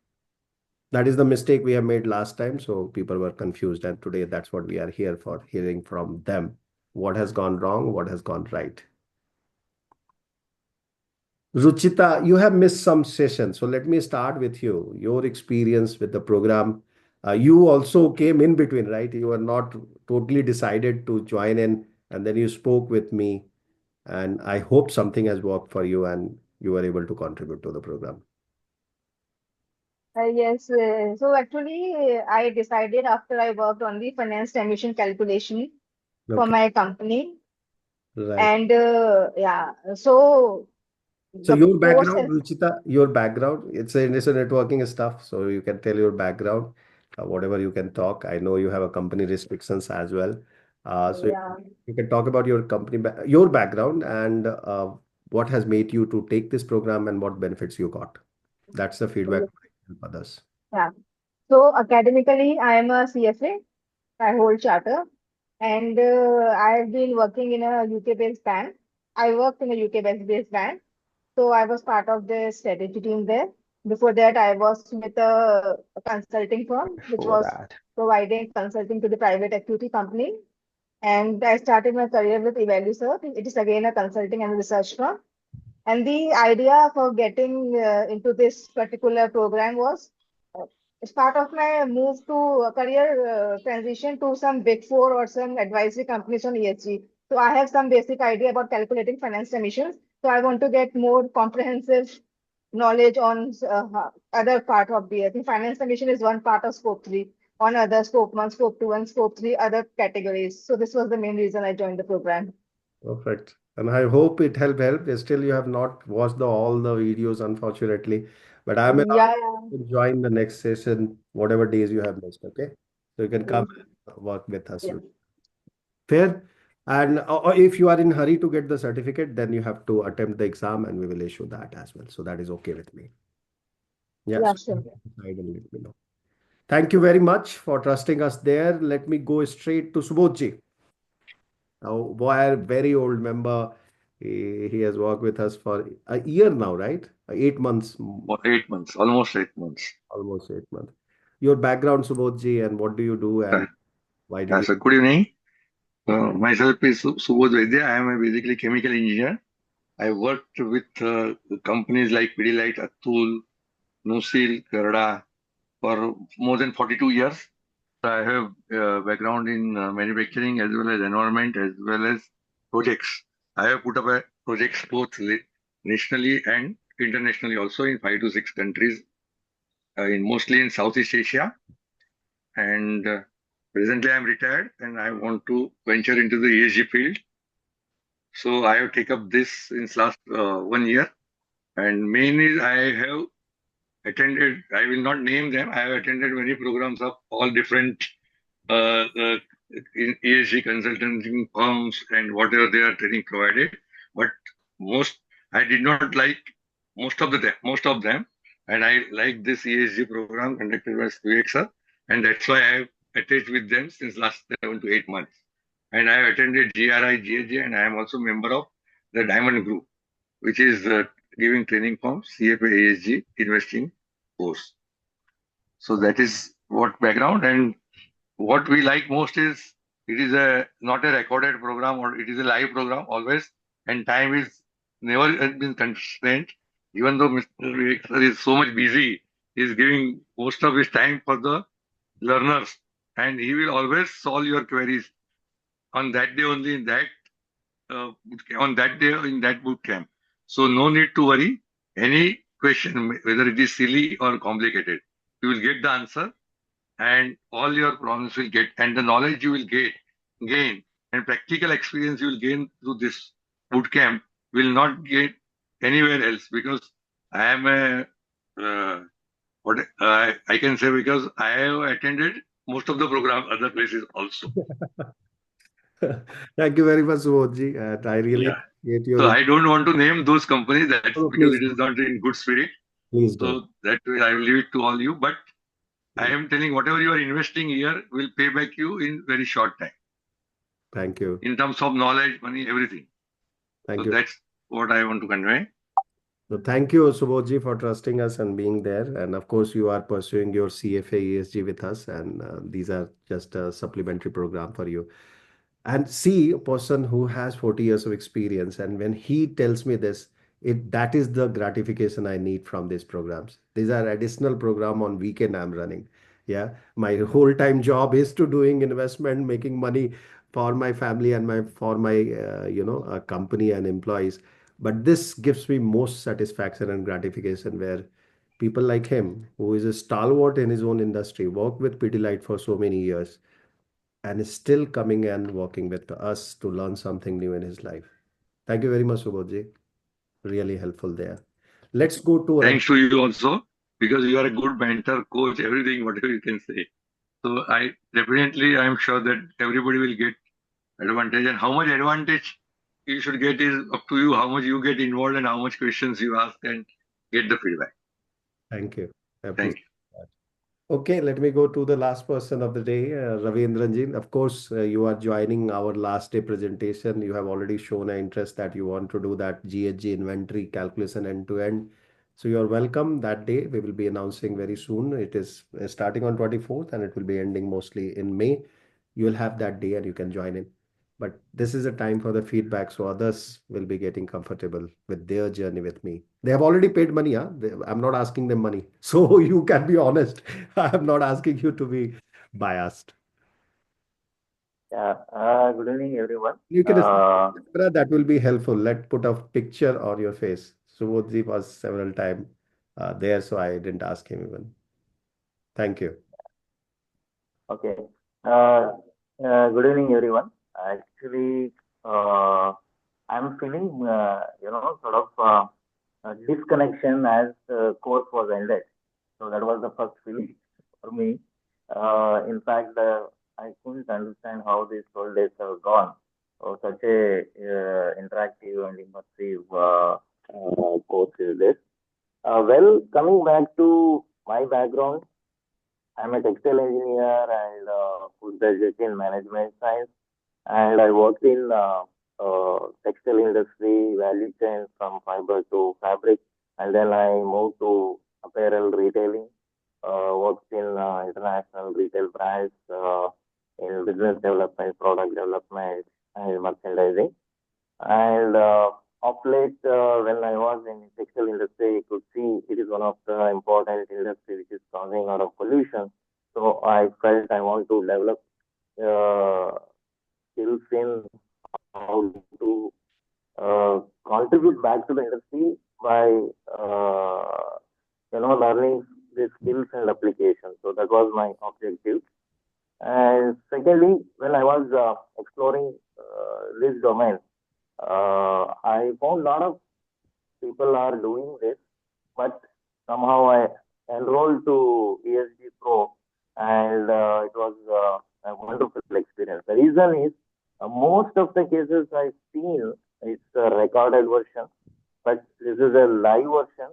That is the mistake we have made last time. So people were confused. And today that's what we are here for, hearing from them. What has gone wrong? What has gone right? Ruchita, you have missed some sessions. So let me start with you. Your experience with the program. You also came in between, right? You were not totally decided to join in. And then you spoke with me. And I hope something has worked for you and you were able to contribute to the program. Yes, so actually, I decided after I worked on the financed emission calculation for Okay, my company, right. and yeah, so So the your course background, has, Ruchita, your background, it's a networking stuff. So you can tell your background, whatever you can talk. I know you have a company restrictions as well. So yeah, you can talk about your company, your background and what has made you to take this program and what benefits you got. That's the feedback for others. yeah. So academically, I am a CFA. I hold charter, and I've been working in a UK-based bank. I worked in a UK-based bank. So I was part of the strategy team there. Before that, I was with a consulting firm, which Before was that. providing consulting to the private equity company. And I started my career with EvalueSearch. It is again a consulting and research firm. And the idea for getting into this particular program was as part of my move to career transition to some big four or some advisory companies on ESG. So I have some basic idea about calculating finance emissions. So I want to get more comprehensive knowledge on other part of the, I think finance emission is one part of scope three, on other scope one, scope two, and scope three other categories. So this was the main reason I joined the program. Perfect. And I hope it help. Still, you have not watched all the videos, unfortunately. But I'm allowed Yeah, to join the next session, whatever days you have missed. Okay. So you can yeah, come and work with us. yeah. Fair. And if you are in hurry to get the certificate, then you have to attempt the exam and we will issue that as well. So that is okay with me. Yeah. Yeah, So sure. decide and let me know. Thank you very much for trusting us there. Let me go straight to Subodhji. Now, boy, a very old member. He has worked with us for a year now, right? 8 months, For 8 months, almost 8 months. almost 8 months. Your background, Subodhji, and what do you do Uh, and why did you? so good evening. Myself is Subodh Vaidya. I am a basically chemical engineer. I worked with companies like Pidilite, Atul, Nusil, Karada for more than 42 years. So I have background in manufacturing as well as environment as well as projects. I have put up projects both nationally and internationally also in 5 to 6 countries, in mostly in Southeast Asia. And presently I'm retired and I want to venture into the ESG field. So I have taken up this since last 1 year. And mainly I have attended, I will not name them, I have attended many programs of all different in ESG consulting firms and whatever they are training provided. But most, I did not like most of them. And I like this ESG program conducted by Sir, and that's why I have attached with them since last 7 to 8 months. And I have attended GRI, GHG, and I am also member of the Diamond Group, which is giving training from CFA ESG investing course. So that is what background, and what we like most is it is a not a recorded program, or it is a live program always, and time is never has been constrained. Even though Mr. Vivek sir is so much busy, he is giving most of his time for the learners, and he will always solve your queries on that day only in that on that day in that boot camp. So no need to worry. Any question, whether it is silly or complicated, you will get the answer, and all your problems will get, and the knowledge you will gain, and practical experience you will gain through this boot camp will not get anywhere else, because I am a what I can say, because I have attended most of the program other places also. Thank you very much, Subodhji. And I really Yeah. appreciate your So I don't want to name those companies. That's Oh, because please, it is not in good spirit. please don't. So that way I will leave it to all you. But I am telling, whatever you are investing here will pay back you in very short time, Thank you. in terms of knowledge, money, everything. Thank So you. that's what I want to convey. So thank you, Subodhji, for trusting us and being there. And of course, you are pursuing your CFA ESG with us, and these are just a supplementary program for you. And see a person who has 40 years of experience, and when he tells me this, that is the gratification I need from these programs. These are additional program on weekend I'm running. Yeah, my whole time job is to doing investment, making money for my family and my for my company and employees. But this gives me most satisfaction and gratification, where people like him, who is a stalwart in his own industry, worked with Pidilite for so many years, and is still coming and working with us to learn something new in his life. Thank you very much, Subodhji. Really helpful there. Let's go to Thanks to you also, because you are a good mentor, coach, everything, whatever you can say. So I am sure that everybody will get advantage, and how much advantage you should get is up to you, how much you get involved and how much questions you ask and get the feedback. Thank you. I Thank appreciate you. that. Okay, let me go to the last person of the day, Ravindranji. Of course, you are joining our last day presentation. You have already shown an interest that you want to do that GHG inventory calculation end to end. So you're welcome that day. We will be announcing very soon. It is starting on 24th and it will be ending mostly in May. You'll have that day and you can join in. But this is a time for the feedback, so others will be getting comfortable with their journey with me. They have already paid money, huh? I'm not asking them money. So you can be honest. I'm not asking you to be biased. Yeah, good evening, everyone. You can assign a camera, that will be helpful. Let put a picture or your face. Subodhji was several times there, so I didn't ask him even. Thank you. Okay. Uh, Good evening, everyone. Actually, I'm feeling, sort of a disconnection as the course was ended. So that was the first feeling for me. In fact, I couldn't understand how these 12 days have gone. So such a interactive and immersive course is this. Well, coming back to my background, I'm a textile engineer and food graduate in management science, and I worked in textile industry value chain from fiber to fabric, and then I moved to apparel retailing. Worked in international retail brands in business development, product development, and merchandising. And of late, when I was in textile industry, you could see it is one of the important industry which is causing a lot of pollution. So I felt I want to develop uh, skills in how to contribute back to the industry by learning the skills and applications. So that was my objective. And secondly, when I was exploring this domain, I found a lot of people are doing this, but somehow I enrolled to ESGPro, and it was a wonderful experience. The reason is most of the cases I've seen it's a recorded version, but this is a live version.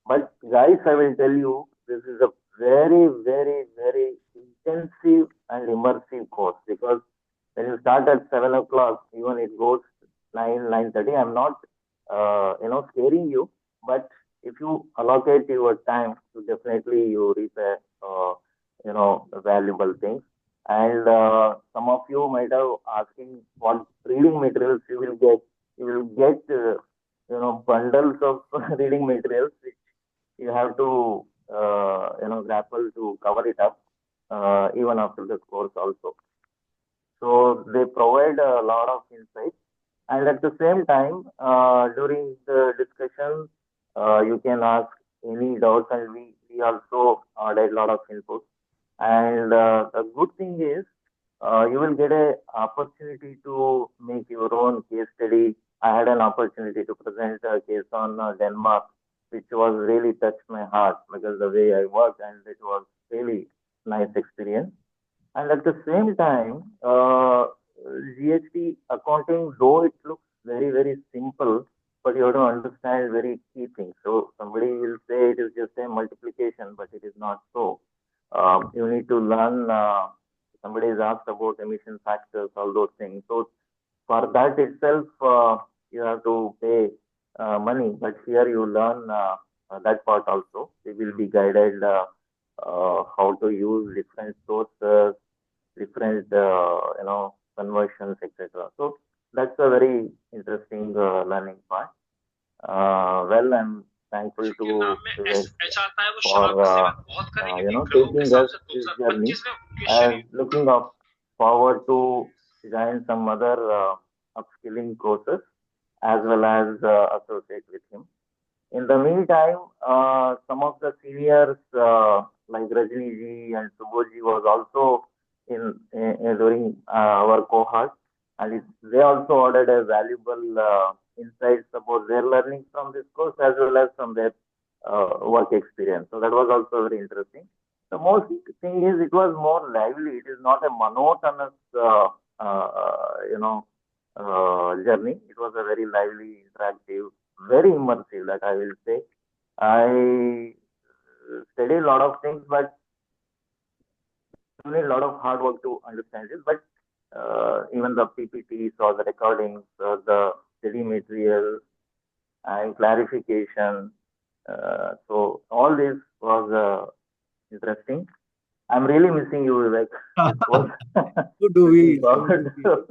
But guys, I will tell you, this is a very, very, very intensive and immersive course because when you start at 7 o'clock, even it goes 9:30. I'm not, scaring you, but if you allocate your time, you definitely you reap valuable things. And some of you might have asking what reading materials you will get. You will get, bundles of reading materials which you have to, grapple to cover it up, even after the course also. So they provide a lot of insight. And at the same time, during the discussion, you can ask any doubts, and we also added a lot of input. And the good thing is, you will get a opportunity to make your own case study. I had an opportunity to present a case on Denmark, which was really touched my heart because the way I worked, and it was really nice experience. And at the same time, GHT accounting, though it looks very, very simple, but you have to understand very key things. So somebody will say it is just a multiplication, but it is not so. You need to learn. Somebody is asked about emission factors, all those things. So for that itself, you have to pay money. But here you learn that part also. You will be guided how to use different sources, different conversions, etc. So that's a very interesting learning part. Well, I'm thankful to Vivek for taking us this journey, and looking up forward to join some other upskilling courses as well as associate with him. In the meantime, some of the seniors like Rajni ji and Subodh was also during our cohort, and they also added a valuable insights about their learning from this course as well as from their work experience. So that was also very interesting. The most thing is it was more lively. It is not a monotonous, journey. It was a very lively, interactive, very immersive, that I will say. I studied a lot of things, but you need a lot of hard work to understand it. But even the PPTs or the recordings, the study material and clarification. So all this was interesting. I'm really missing you, Vivek. This was So do looking we. forward to.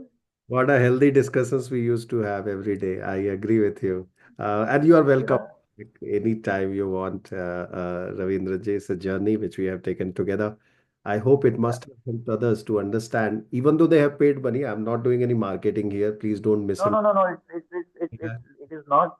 What a healthy discussions we used to have every day. I agree with you. And you are welcome Yeah. anytime you want, Ravindra Ji. It's a journey which we have taken together. I hope it must have helped others to understand, even though they have paid money. I'm not doing any marketing here. Please don't No, no, misunderstand. no, no. It is not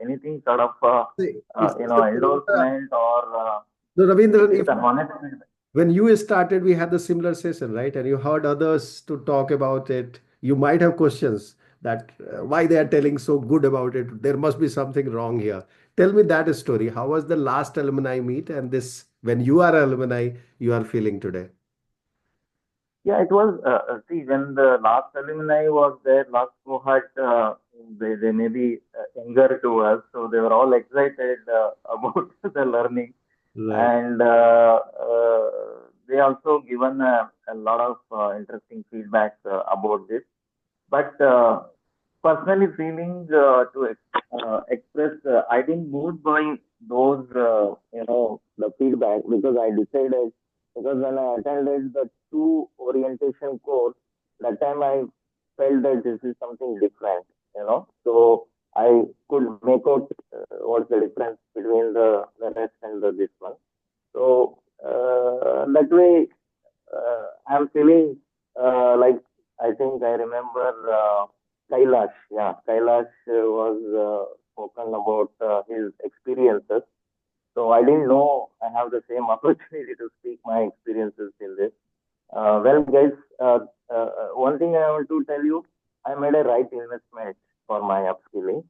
anything sort of It's just a, endorsement or no, it Ravindran, is if an honest feedback. when you started, we had the similar session, right? And you heard others to talk about it. You might have questions that why they are telling so good about it. There must be something wrong here. Tell me that story. How was the last alumni meet and this, when you are alumni, you are feeling today? Yeah, it was. See, when the last alumni was there, last cohort, they may be younger to us, so they were all excited about the learning. Right. And they also given a lot of interesting feedback about this. But personally feeling to express, I didn't moved by those, the feedback because I decided, because when I attended the two orientation course, that time I felt that this is something different. So I could make out what's the difference between the rest and this one. So that way, I'm feeling like I think I remember Kailash. Yeah, Kailash was spoken about his experiences. So I didn't know I have the same opportunity to speak my experiences in this. Well, guys, one thing I want to tell you, I made a right investment for my upskilling.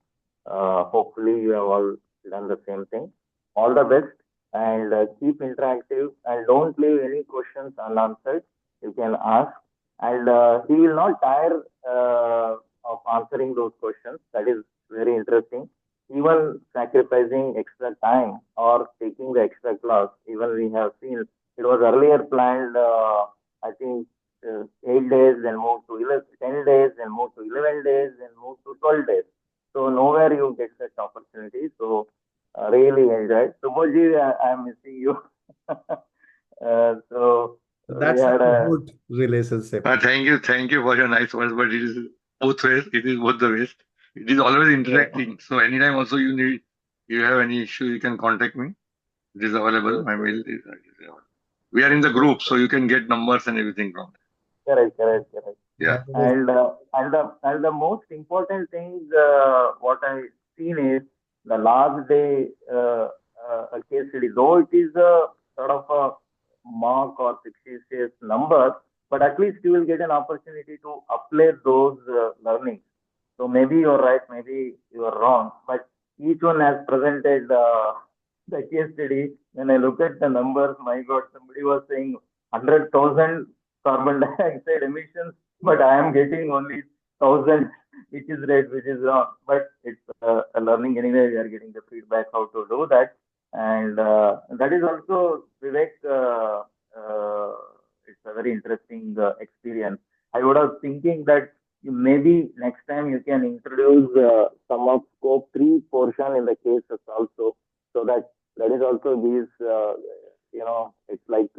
Hopefully, you have all done the same thing. All the best and keep interactive and don't leave any questions unanswered. You can ask, and he will not tire of answering those questions. That is very interesting. Even sacrificing extra time or taking the extra class, even we have seen it was earlier planned. I think 8 days, then move to 10 days, then move to 11 days, then move to 12 days. So nowhere you get such opportunity. So really enjoyed. Subodhji, I'm missing you. So we That's had a a good relationship. Thank you for your nice words, but it is both ways. It is both the ways. It is always interacting. So anytime also you have any issue, you can contact me. It is available. My mail is available. We are in the group, so you can get numbers and everything from there. correct. Yeah. And the most important thing what I seen is the last day case study. Though it is a sort of a mark or fictitious number, but at least you will get an opportunity to apply those learnings. So maybe you're right, maybe you are wrong, but each one has presented the case study. When I look at the numbers, my God, somebody was saying 100,000 carbon dioxide emissions, but I am getting only 1,000, which is right, which is wrong. But it's a learning anyway. We are getting the feedback how to do that, and that is also Vivek. It's a very interesting experience. I would have thinking that maybe next time you can introduce some of scope 3 portion in the cases also, so that is also gives it's like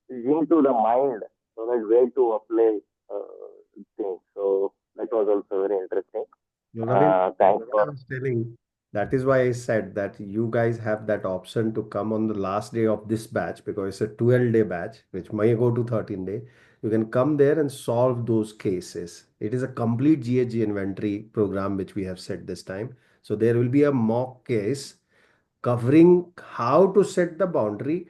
into the mind, so that way to apply things. So that was also very interesting. Ravi, Thanks I for was telling, that is why I said that you guys have that option to come on the last day of this batch because it's a 12-day batch, which may go to 13 day. You can come there and solve those cases. It is a complete GHG inventory program which we have set this time. So there will be a mock case covering how to set the boundary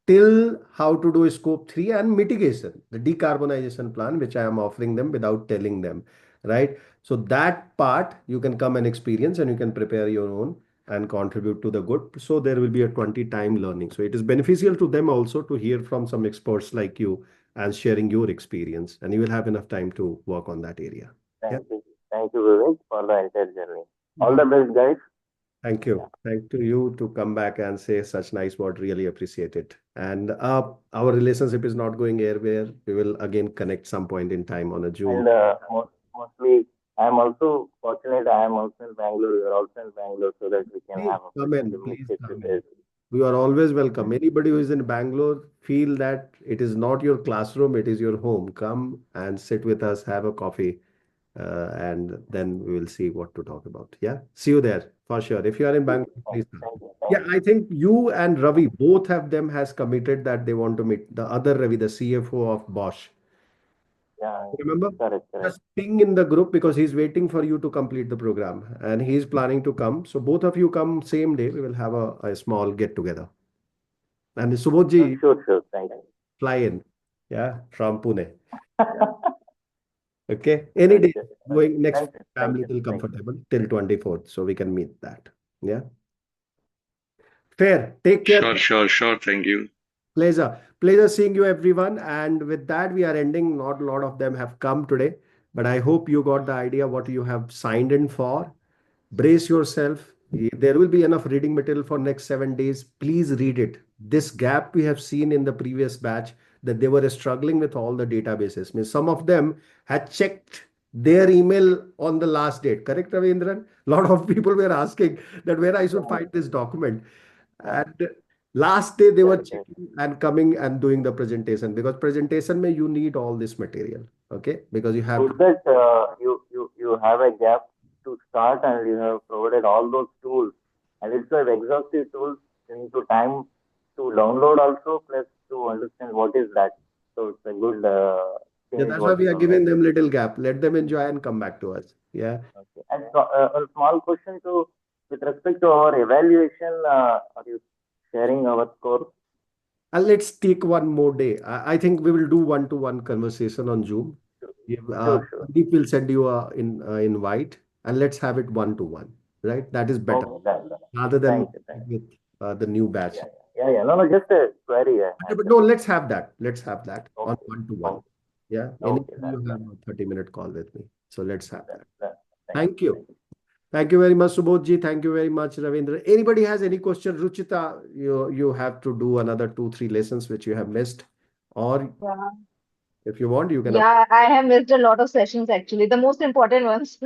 till how to do scope 3 and mitigation, the decarbonization plan, which I am offering them without telling them, right? So that part you can come and experience and you can prepare your own and contribute to the good. So there will be a 20 time learning. So it is beneficial to them also to hear from some experts like you and sharing your experience, and you will have enough time to work on that area. Yeah. thank you, Vivek, for the entire journey. All the best, guys. Thank you. Thank to you to come back and say such nice word. Really appreciate it. And our relationship is not going anywhere. We will again connect some point in time on a Zoom. And mostly, I am also fortunate. I am also in Bangalore. You are also in Bangalore, so that we can Please have come in. to meet Please face to come in. face. You are always welcome. Anybody who is in Bangalore, feel that it is not your classroom, it is your home. Come and sit with us, have a coffee, and then we will see what to talk about. Yeah. See you there for sure. If you are in Bangalore, please come. Yeah, I think you and Ravi, both of them has committed that they want to meet the other Ravi, the CFO of Bosch. Yeah, Remember? correct. Just ping in the group because he's waiting for you to complete the program and he's planning to come. So both of you come same day. We will have a small get together. And Subodhji, Sure. Thank you. fly in. Yeah, from Pune. Okay. Any day going next Thank you. family till Thank you. comfortable till 24th. So we can meet that. Yeah. Fair. Take care. Sure. Thank you. Pleasure seeing you, everyone. And with that, we are ending. Not a lot of them have come today, but I hope you got the idea what you have signed in for. Brace yourself, There will be enough reading material for next 7 days. Please read it. This gap we have seen in the previous batch, that they were struggling with all the databases. Means some of them had checked their email on the last date. Correct, Ravindran? A lot of people were asking that where I should find this document. And last day they were Correct, correct. checking and coming and doing the presentation, because presentation may you need all this material. Okay, because you have Good that you have a gap to start and you have provided all those tools, and it's an exhaustive tools into time to download also plus to understand what is that. So it's a good yeah, thing is that's why what we you are provided. giving them little gap. Let them enjoy and come back to us. Yeah. Okay. And so, a small question to with respect to our evaluation, are you sharing our score? And let's take one more day. I think we will do one-to-one conversation on Zoom. Sure. Deep will send you a invite, and let's have it one-to-one. Right? That is better Okay, done. rather than Thank you. Thank with the new batch. Yeah. No, just a query. But no, let's have that. Let's have that on Okay. one-to-one. Yeah. Okay, Anytime you have a 30-minute call with me. So let's have that. done. Thank you. Thank you very much, Subodhji. Thank you very much, Ravindra. Anybody has any question? Ruchita, you have to do another 2, 3 lessons which you have missed. Or Yeah. if you want, you can. Yeah, I have missed a lot of sessions actually, the most important ones.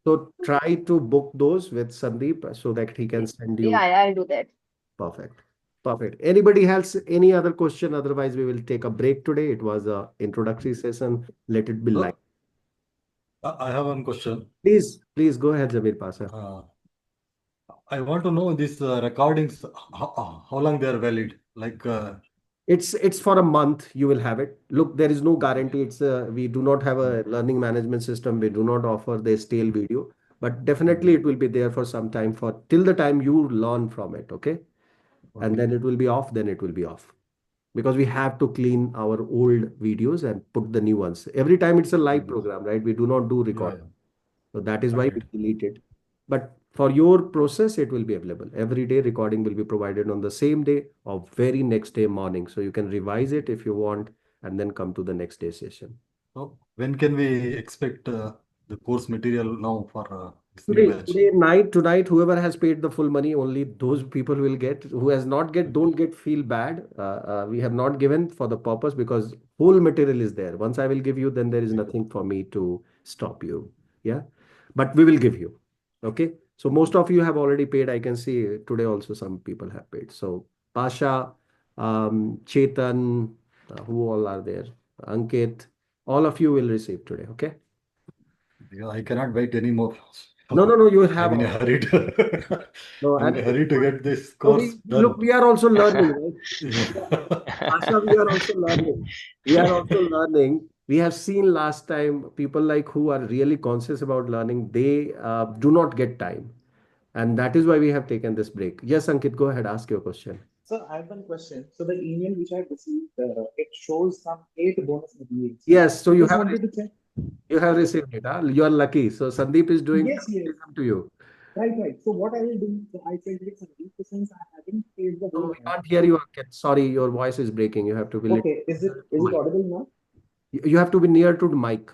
So try to book those with Sandeep so that he can send you. Yeah, I'll do that. Perfect. Perfect. Anybody else, any other question? Otherwise, we will take a break today. It was a introductory session. Let it be light. I have one question. Please go ahead, Jamir Pasa. I want to know these recordings, how long they are valid? Like it's for a month. You will have it. Look, there is no guarantee. We do not have a learning management system. We do not offer the stale video, but definitely it will be there for some time, for till the time you learn from it. Okay, and then it will be off. Then it will be off, because we have to clean our old videos and put the new ones. Every time it's a live program, right? We do not do record. So that is why we delete it. But for your process, it will be available. Every day recording will be provided on the same day or very next day morning. So you can revise it if you want and then come to the next day session. So when can we expect the course material now for this new batch? Tonight, whoever has paid the full money, only those people will get. Who has not get, don't get feel bad. We have not given for the purpose, because full material is there. Once I will give you, then there is nothing for me to stop you. Yeah, but we will give you. Okay. So most of you have already paid. I can see today also some people have paid. So Pasha, Chetan, who all are there? Ankit, all of you will receive today. Okay. Yeah, I cannot wait anymore. No, you have. I'm in a hurry to, No, I'm in a hurry to get this so course done. look, we are also learning, right? Asha, we are also learning. We are also learning. We have seen last time people like who are really conscious about learning, they do not get time. And that is why we have taken this break. Yes, Ankit, go ahead, ask your question. So I have one question. So the email which I received, it shows some 8 bonus materials. Yes, so I you just have wanted to check. you have received it. Huh? You are lucky. So Sandeep is doing Yes. to you. Right. So what I will do, so I checked with Sandeep, so since I haven't paid the whole We can't hear you, Ankit. Sorry, your voice is breaking. You have to be Okay, is it audible now? You have to be near to the mic.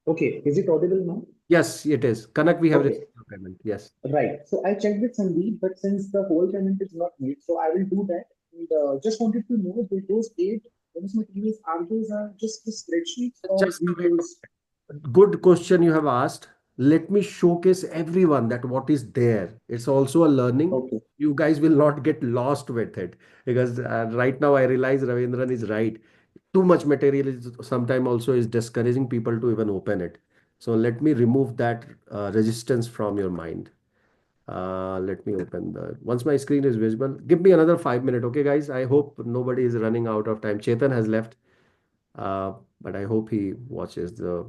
Okay, is it audible now? Yes, it is. Kanak, we have Okay. received your payment. Yes. Right. So I checked with Sandeep, but since the whole payment is not made, so I will do that. And just wanted to know that those 8 bonus materials, are those just the spreadsheets or Just videos? good question you have asked. Let me showcase everyone that what is there. It's also a learning. Okay. You guys will not get lost with it, because right now I realize Ravindran is right. Too much material is sometimes also is discouraging people to even open it. So let me remove that resistance from your mind. Let me open once my screen is visible. Give me another 5 minutes, okay, guys? I hope nobody is running out of time. Chetan has left, but I hope he watches the